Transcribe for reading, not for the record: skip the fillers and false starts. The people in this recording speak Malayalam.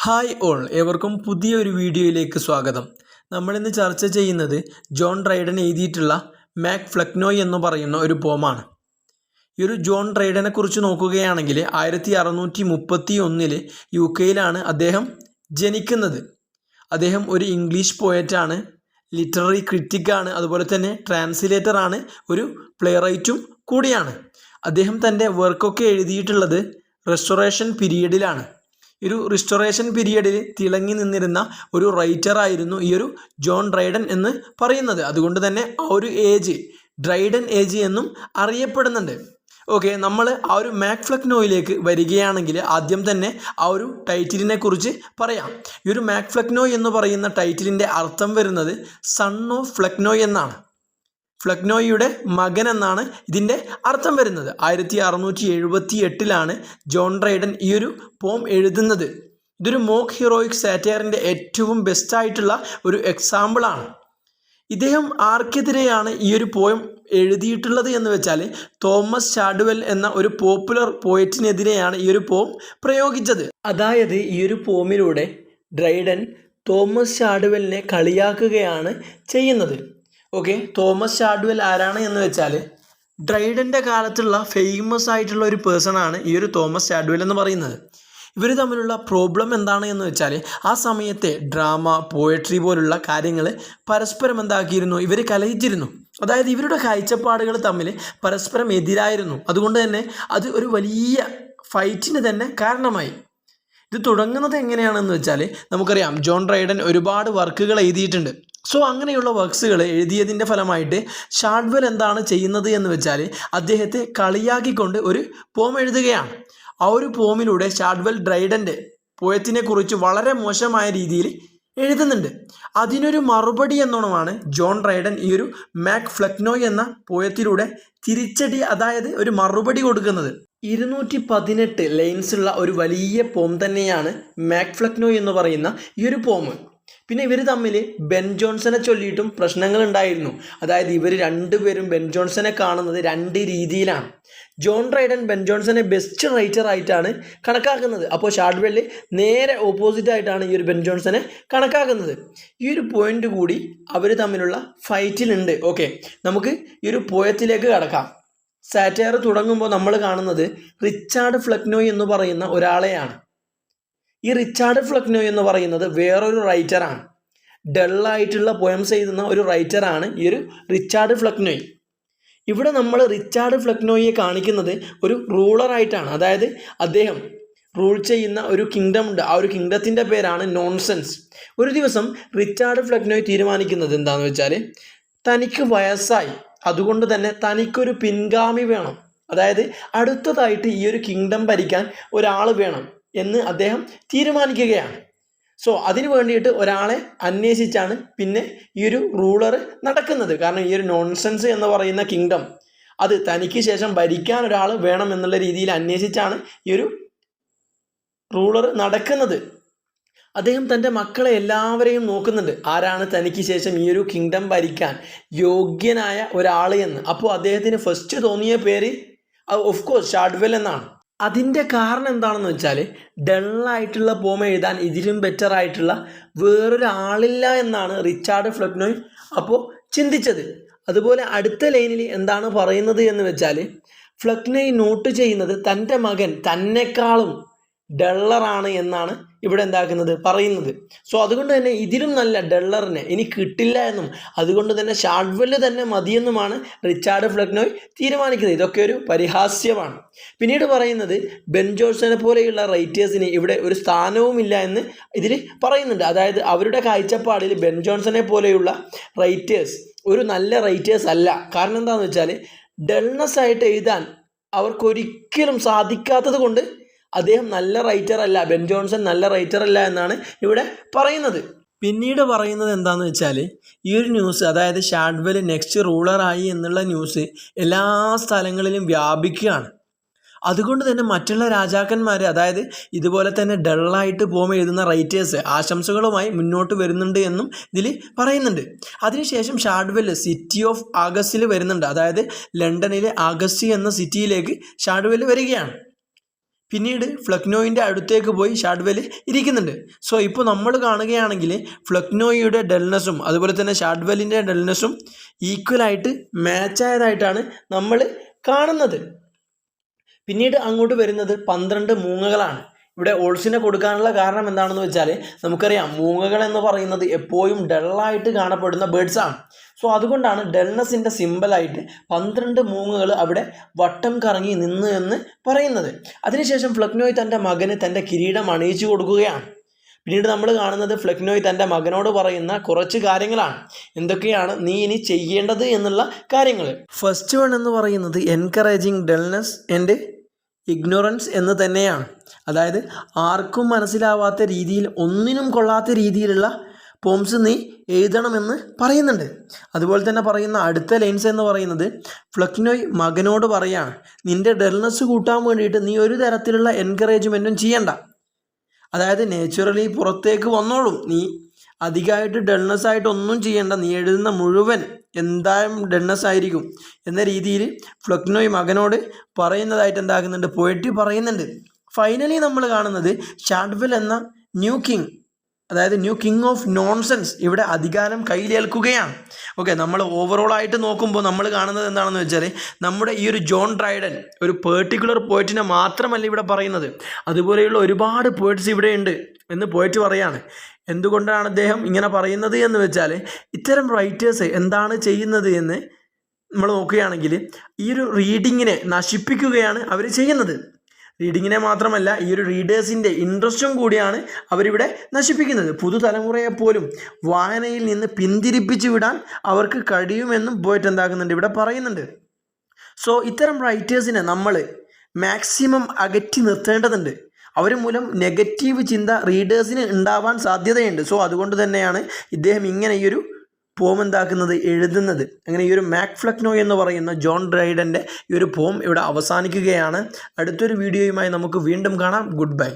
ഹായ് ഓൾ, ഏവർക്കും പുതിയൊരു വീഡിയോയിലേക്ക് സ്വാഗതം. നമ്മളിന്ന് ചർച്ച ചെയ്യുന്നത് ജോൺ ഡ്രൈഡൻ എഴുതിയിട്ടുള്ള മാക് ഫ്ലക്നോയ് എന്ന് പറയുന്ന ഒരു പോമാണ്. ഈ ഒരു ജോൺ ഡ്രൈഡനെ കുറിച്ച് നോക്കുകയാണെങ്കിൽ 1631 UK അദ്ദേഹം ജനിക്കുന്നത്. അദ്ദേഹം ഒരു ഇംഗ്ലീഷ് പോയറ്റാണ്, ലിറ്റററി ക്രിറ്റിക്കാണ്, അതുപോലെ തന്നെ ട്രാൻസ്ലേറ്ററാണ്, ഒരു പ്ലേ റൈറ്റും കൂടിയാണ്. അദ്ദേഹം തൻ്റെ വർക്കൊക്കെ എഴുതിയിട്ടുള്ളത് റെസ്റ്റോറേഷൻ പീരീഡിലാണ്. ഒരു റിസ്റ്റോറേഷൻ പീരിയഡിൽ തിളങ്ങി നിന്നിരുന്ന ഒരു റൈറ്ററായിരുന്നു ഈ ഒരു ജോൺ ഡ്രൈഡൻ എന്ന് പറയുന്നത്. അതുകൊണ്ട് തന്നെ ആ ഒരു ഏജ് ഡ്രൈഡൻ ഏജ് എന്നും അറിയപ്പെടുന്നുണ്ട്. ഓക്കെ, നമ്മൾ ആ ഒരു മാക് ഫ്ലക്നോയിലേക്ക് വരികയാണെങ്കിൽ ആദ്യം തന്നെ ആ ഒരു ടൈറ്റിലിനെ കുറിച്ച് പറയാം. ഈ ഒരു മാക് ഫ്ലക്നോയ് എന്ന് പറയുന്ന ടൈറ്റിലിൻ്റെ അർത്ഥം വരുന്നത് സൺ ഓഫ് ഫ്ലക്നോയ് എന്നാണ്. ഫ്ലക്നോയിയുടെ മകൻ എന്നാണ് ഇതിൻ്റെ അർത്ഥം വരുന്നത്. 1678 ജോൺ ഡ്രൈഡൻ ഈ ഒരു പോം എഴുതുന്നത്. ഇതൊരു മോക്ക് ഹീറോയിക് സാറ്റയറിൻ്റെ ഏറ്റവും ബെസ്റ്റായിട്ടുള്ള ഒരു എക്സാമ്പിളാണ്. ഇദ്ദേഹം ആർക്കെതിരെയാണ് ഈ ഒരു പോയം എഴുതിയിട്ടുള്ളത് എന്ന് വെച്ചാൽ തോമസ് ചാഡ്വെൽ എന്ന ഒരു പോപ്പുലർ പോയറ്റിനെതിരെയാണ് ഈ ഒരു പോം പ്രയോഗിച്ചത്. അതായത് ഈ ഒരു പോമിലൂടെ ഡ്രൈഡൻ തോമസ് ചാഡ്വെലിനെ കളിയാക്കുകയാണ് ചെയ്യുന്നത്. ഓക്കെ, തോമസ് ചാഡ്വെൽ ആരാണ് എന്ന് വെച്ചാൽ ഡ്രൈഡൻ്റെ കാലത്തുള്ള ഫേമസ് ആയിട്ടുള്ള ഒരു പേഴ്സണാണ് ഈ ഒരു തോമസ് ചാഡ്വെൽ എന്ന് പറയുന്നത്. ഇവർ തമ്മിലുള്ള പ്രോബ്ലം എന്താണ് എന്ന് വെച്ചാൽ ആ സമയത്തെ ഡ്രാമ, പോയട്രി പോലുള്ള കാര്യങ്ങൾ പരസ്പരം എന്താക്കിയിരുന്നു, ഇവർ കലഹിച്ചിരുന്നു. അതായത് ഇവരുടെ കാഴ്ചപ്പാടുകൾ തമ്മിൽ പരസ്പരം എതിരായിരുന്നു. അതുകൊണ്ട് തന്നെ അത് ഒരു വലിയ ഫൈറ്റിന് തന്നെ കാരണമായി. ഇത് തുടങ്ങുന്നത് എങ്ങനെയാണെന്ന് വെച്ചാൽ നമുക്കറിയാം, ജോൺ ഡ്രൈഡൻ ഒരുപാട് വർക്കുകൾ എഴുതിയിട്ടുണ്ട്. സോ അങ്ങനെയുള്ള വർക്ക്സുകൾ എഴുതിയതിൻ്റെ ഫലമായിട്ട് ചാഡ്വെൽ എന്താണ് ചെയ്യുന്നത് എന്ന് വെച്ചാൽ അദ്ദേഹത്തെ കളിയാക്കിക്കൊണ്ട് ഒരു പോം എഴുതുകയാണ്. ആ ഒരു പോമിലൂടെ ചാഡ്വെൽ ഡ്രൈഡൻ്റെ പോയത്തിനെ കുറിച്ച് വളരെ മോശമായ രീതിയിൽ എഴുതുന്നുണ്ട്. അതിനൊരു മറുപടി എന്നോണമാണ് ജോൺ ഡ്രൈഡൻ ഈ ഒരു മാക് ഫ്ലക്നോയ് എന്ന പോയത്തിലൂടെ തിരിച്ചടി, അതായത് ഒരു മറുപടി കൊടുക്കുന്നത്. 218 ലൈൻസ് ഉള്ള ഒരു വലിയ പോം തന്നെയാണ് മാക് ഫ്ലക്നോയ് എന്ന് പറയുന്ന ഈ ഒരു പോം. പിന്നെ ഇവർ തമ്മിൽ ബെൻ ജോൺസനെ ചൊല്ലിയിട്ടും പ്രശ്നങ്ങൾ ഉണ്ടായിരുന്നു. അതായത് ഇവർ രണ്ടുപേരും ബെൻ ജോൺസനെ കാണുന്നത് രണ്ട് രീതിയിലാണ്. ജോൺ ഡ്രൈഡൻ ബെൻ ജോൺസനെ ബെസ്റ്റ് റൈറ്റർ ആയിട്ടാണ് കണക്കാക്കുന്നത്. അപ്പോൾ ചാഡ്വെൽ നേരെ ഓപ്പോസിറ്റ് ആയിട്ടാണ് ഈ ഒരു ബെൻ ജോൺസനെ കണക്കാക്കുന്നത്. ഈ ഒരു പോയിന്റ് കൂടി അവർ തമ്മിലുള്ള ഫൈറ്റിലുണ്ട്. ഓക്കെ, നമുക്ക് ഈ ഒരു പോയത്തിലേക്ക് കടക്കാം. സാറ്റയർ തുടങ്ങുമ്പോൾ നമ്മൾ കാണുന്നത് റിച്ചാർഡ് ഫ്ലക്നോയ് എന്ന് പറയുന്ന ഒരാളെയാണ്. ഈ റിച്ചാർഡ് ഫ്ലക്നോയ് എന്ന് പറയുന്നത് വേറൊരു റൈറ്ററാണ്. ഡള്ളായിട്ടുള്ള പോയംസ് എഴുതുന്ന ഒരു റൈറ്ററാണ് ഈ ഒരു റിച്ചാർഡ് ഫ്ലക്നോയ്. ഇവിടെ നമ്മൾ റിച്ചാർഡ് ഫ്ലക്നോയിയെ കാണിക്കുന്നത് ഒരു റൂളറായിട്ടാണ്. അതായത് അദ്ദേഹം റൂൾ ചെയ്യുന്ന ഒരു കിങ്ഡം ഉണ്ട്. ആ ഒരു കിങ്ഡത്തിൻ്റെ പേരാണ് നോൺസെൻസ്. ഒരു ദിവസം റിച്ചാർഡ് ഫ്ലക്നോയ് തീരുമാനിക്കുന്നത് എന്താണെന്ന് വെച്ചാൽ തനിക്ക് വയസ്സായി, അതുകൊണ്ട് തന്നെ തനിക്കൊരു പിൻഗാമി വേണം. അതായത് അടുത്തതായിട്ട് ഈ ഒരു കിങ്ഡം ഭരിക്കാൻ ഒരാൾ വേണം എന്ന് അദ്ദേഹം തീരുമാനിക്കുകയാണ്. സോ അതിനു വേണ്ടിയിട്ട് ഒരാളെ അന്വേഷിച്ചാണ് പിന്നെ ഈ ഒരു റൂളർ നടക്കുന്നത്. കാരണം ഈ ഒരു നോൺസെൻസ് എന്ന് പറയുന്ന കിങ്ഡം അത് തനിക്ക് ശേഷം ഭരിക്കാൻ ഒരാൾ വേണം എന്നുള്ള രീതിയിൽ അന്വേഷിച്ചാണ് ഈ ഒരു റൂളർ നടക്കുന്നത്. അദ്ദേഹം തൻ്റെ മക്കളെ എല്ലാവരെയും നോക്കുന്നുണ്ട്, ആരാണ് തനിക്ക് ശേഷം ഈ ഒരു കിങ്ഡം ഭരിക്കാൻ യോഗ്യനായ ഒരാൾ എന്ന്. അപ്പോൾ അദ്ദേഹത്തിന് ഫസ്റ്റ് തോന്നിയ പേര് ഓഫ് കോഴ്സ് ചാഡ്വെൽ എന്നാണ്. അതിൻ്റെ കാരണം എന്താണെന്ന് വെച്ചാൽ ഡള്ളായിട്ടുള്ള പോം എഴുതാൻ ഇതിലും ബെറ്റർ ആയിട്ടുള്ള വേറൊരാളില്ല എന്നാണ് റിച്ചാർഡ് ഫ്ലക്നോയ് അപ്പോൾ ചിന്തിച്ചത്. അതുപോലെ അടുത്ത ലൈനിൽ എന്താണ് പറയുന്നത് എന്ന് വെച്ചാൽ ഫ്ലക്നോയ് നോട്ട് ചെയ്യുന്നത് തൻ്റെ മകൻ തന്നെക്കാളും ഡള്ളറാണ് എന്നാണ് ഇവിടെ എന്താക്കുന്നത് പറയുന്നത്. സോ അതുകൊണ്ട് തന്നെ ഇതിലും നല്ല ഡള്ളറിനെ ഇനി കിട്ടില്ല എന്നും അതുകൊണ്ട് തന്നെ ചാഡ്വെൽ തന്നെ മതിയെന്നുമാണ് റിച്ചാർഡ് ഫ്ലക്നോയ് തീരുമാനിക്കുന്നത്. ഇതൊക്കെ ഒരു പരിഹാസ്യമാണ്. പിന്നീട് പറയുന്നത് ബെൻ ജോൺസനെ പോലെയുള്ള റൈറ്റേഴ്സിന് ഇവിടെ ഒരു സ്ഥാനവുമില്ല എന്ന് ഇതിൽ പറയുന്നുണ്ട്. അതായത് അവരുടെ കാഴ്ചപ്പാടിൽ ബെൻ ജോൺസനെ പോലെയുള്ള റൈറ്റേഴ്സ് ഒരു നല്ല റൈറ്റേഴ്സ് അല്ല. കാരണം എന്താണെന്ന് വെച്ചാൽ ഡൾനെസ് ആയിട്ട് എഴുതാൻ അവർക്കൊരിക്കലും സാധിക്കാത്തത് കൊണ്ട് അദ്ദേഹം നല്ല റൈറ്റർ അല്ല, ബെൻ ജോൺസൺ നല്ല റൈറ്റർ അല്ല എന്നാണ് ഇവിടെ പറയുന്നത്. പിന്നീട് പറയുന്നത് എന്താണെന്ന് വെച്ചാൽ ഈ ഒരു ന്യൂസ്, അതായത് ചാഡ്വെൽ നെക്സ്റ്റ് റൂളറായി എന്നുള്ള ന്യൂസ് എല്ലാ സ്ഥലങ്ങളിലും വ്യാപിക്കുകയാണ്. അതുകൊണ്ട് തന്നെ മറ്റുള്ള രാജാക്കന്മാർ, അതായത് ഇതുപോലെ തന്നെ ഡള്ളായിട്ട് പോം എഴുതുന്ന റൈറ്റേഴ്സ് ആശംസകളുമായി മുന്നോട്ട് വരുന്നുണ്ട് എന്നും ഇതിൽ പറയുന്നുണ്ട്. അതിനുശേഷം ചാഡ്വെൽ സിറ്റി ഓഫ് ആഗസ്റ്റിൽ വരുന്നുണ്ട്. അതായത് ലണ്ടനിലെ ആഗസ്റ്റ് എന്ന സിറ്റിയിലേക്ക് ചാഡ്വെൽ വരികയാണ്. പിന്നീട് ഫ്ലക്നോയിൻ്റെ അടുത്തേക്ക് പോയി ഷാഡ്വെൽ ഇരിക്കുന്നുണ്ട്. സോ ഇപ്പോൾ നമ്മൾ കാണുകയാണെങ്കിൽ ഫ്ലക്നോയിയുടെ ഡൾനെസ്സും അതുപോലെ തന്നെ ഷാഡ്വെല്ലിൻ്റെ ഡൾനെസ്സും ഈക്വലായിട്ട് മാച്ചായതായിട്ടാണ് നമ്മൾ കാണുന്നത്. പിന്നീട് അങ്ങോട്ട് വരുന്നത് 12 മൂങ്ങകളാണ്. ഇവിടെ ഓൾസിനെ കൊടുക്കാനുള്ള കാരണം എന്താണെന്ന് വെച്ചാൽ നമുക്കറിയാം മൂങ്ങകൾ എന്ന് പറയുന്നത് എപ്പോഴും ഡള്ളായിട്ട് കാണപ്പെടുന്ന ബേഡ്സാണ്. സോ അതുകൊണ്ടാണ് ഡൾനെസ്സിൻ്റെ സിമ്പലായിട്ട് 12 മൂങ്ങകൾ അവിടെ വട്ടം കറങ്ങി നിന്ന് എന്ന് പറയുന്നത്. അതിനുശേഷം ഫ്ലക്നോയ് തൻ്റെ മകന് തൻ്റെ കിരീടം അണിയിച്ചു കൊടുക്കുകയാണ്. പിന്നീട് നമ്മൾ കാണുന്നത് ഫ്ലക്നോയ് തൻ്റെ മകനോട് പറയുന്ന കുറച്ച് കാര്യങ്ങളാണ്. എന്തൊക്കെയാണ് നീ ഇനി ചെയ്യേണ്ടത് എന്നുള്ള കാര്യങ്ങൾ. ഫസ്റ്റ് വൺ എന്ന് പറയുന്നത് എൻകറേജിങ് ഡൾനെസ് ആൻഡ് ഇഗ്നോറൻസ് എന്ന് തന്നെയാണ്. അതായത് ആർക്കും മനസ്സിലാവാത്ത രീതിയിൽ ഒന്നിനും കൊള്ളാത്ത രീതിയിലുള്ള പോംസ് നീ എഴുതണമെന്ന് പറയുന്നുണ്ട്. അതുപോലെ തന്നെ പറയുന്ന അടുത്ത ലൈൻസ് എന്ന് പറയുന്നത് ഫ്ലക്നോയ് മകനോട് പറയാണ്, നിൻ്റെ ഡൾനെസ് കൂട്ടാൻ വേണ്ടിയിട്ട് നീ ഒരു തരത്തിലുള്ള എൻകറേജ്മെൻറ്റും ചെയ്യണ്ട. അതായത് നേച്ചുറലി പുറത്തേക്ക് വന്നോളും, നീ അധികമായിട്ട് ഡൾനെസ് ആയിട്ട് ഒന്നും ചെയ്യേണ്ട, നീ എഴുതുന്ന മുഴുവൻ എന്തായാലും ഡൾനെസ് ആയിരിക്കും എന്ന രീതിയിൽ ഫ്ലക്നോയ് മകനോട് പറയുന്നതായിട്ട് എന്താകുന്നുണ്ട്, പോയട്രി പറയുന്നുണ്ട്. ഫൈനലി നമ്മൾ കാണുന്നത് ഷാഡ്വെൽ എന്ന ന്യൂ കിങ്, അതായത് ന്യൂ കിങ് ഓഫ് നോൺസെൻസ് ഇവിടെ അധികാരം കയ്യിലേൽക്കുകയാണ്. ഓക്കെ, നമ്മൾ ഓവറോളായിട്ട് നോക്കുമ്പോൾ നമ്മൾ കാണുന്നത് എന്താണെന്ന് വെച്ചാൽ നമ്മുടെ ഈ ഒരു ജോൺ ഡ്രൈഡൻ ഒരു പെർട്ടിക്കുലർ പോയിറ്റിനെ മാത്രമല്ല ഇവിടെ പറയുന്നത്, അതുപോലെയുള്ള ഒരുപാട് പോയിറ്റ്സ് ഇവിടെ ഉണ്ട് എന്ന് പോയിറ്റ് പറയാണ്. എന്തുകൊണ്ടാണ് അദ്ദേഹം ഇങ്ങനെ പറയുന്നത് എന്ന് വെച്ചാൽ ഇത്തരം റൈറ്റേഴ്സ് എന്താണ് ചെയ്യുന്നത് എന്ന് നമ്മൾ നോക്കുകയാണെങ്കിൽ ഈ ഒരു റീഡിങ്ങിനെ നശിപ്പിക്കുകയാണ് അവർ ചെയ്യുന്നത്. റീഡിങ്ങിനെ മാത്രമല്ല, ഈ ഒരു റീഡേഴ്സിൻ്റെ ഇൻട്രസ്റ്റും കൂടിയാണ് അവരിവിടെ നശിപ്പിക്കുന്നത്. പുതുതലമുറയെപ്പോലും വായനയിൽ നിന്ന് പിന്തിരിപ്പിച്ച് വിടാൻ അവർക്ക് കഴിയുമെന്നും പോയിട്ട് എന്താക്കുന്നുണ്ട് ഇവിടെ പറയുന്നുണ്ട്. സോ ഇത്തരം റൈറ്റേഴ്സിനെ നമ്മൾ മാക്സിമം അകറ്റി നിർത്തേണ്ടതുണ്ട്. അവർ മൂലം നെഗറ്റീവ് ചിന്ത റീഡേഴ്സിന് ഉണ്ടാവാൻ സാധ്യതയുണ്ട്. സോ അതുകൊണ്ട് തന്നെയാണ് ഇദ്ദേഹം ഇങ്ങനെ ഈ ഒരു പോം എന്താക്കുന്നത്, എഴുതുന്നത്. അങ്ങനെ ഈ ഒരു മാക് ഫ്ലക്നോയ് എന്ന് പറയുന്ന ജോൺ ഡ്രൈഡൻ്റെ ഈ ഒരു പോം ഇവിടെ അവസാനിക്കുകയാണ്. അടുത്തൊരു വീഡിയോയുമായി നമുക്ക് വീണ്ടും കാണാം. Good bye.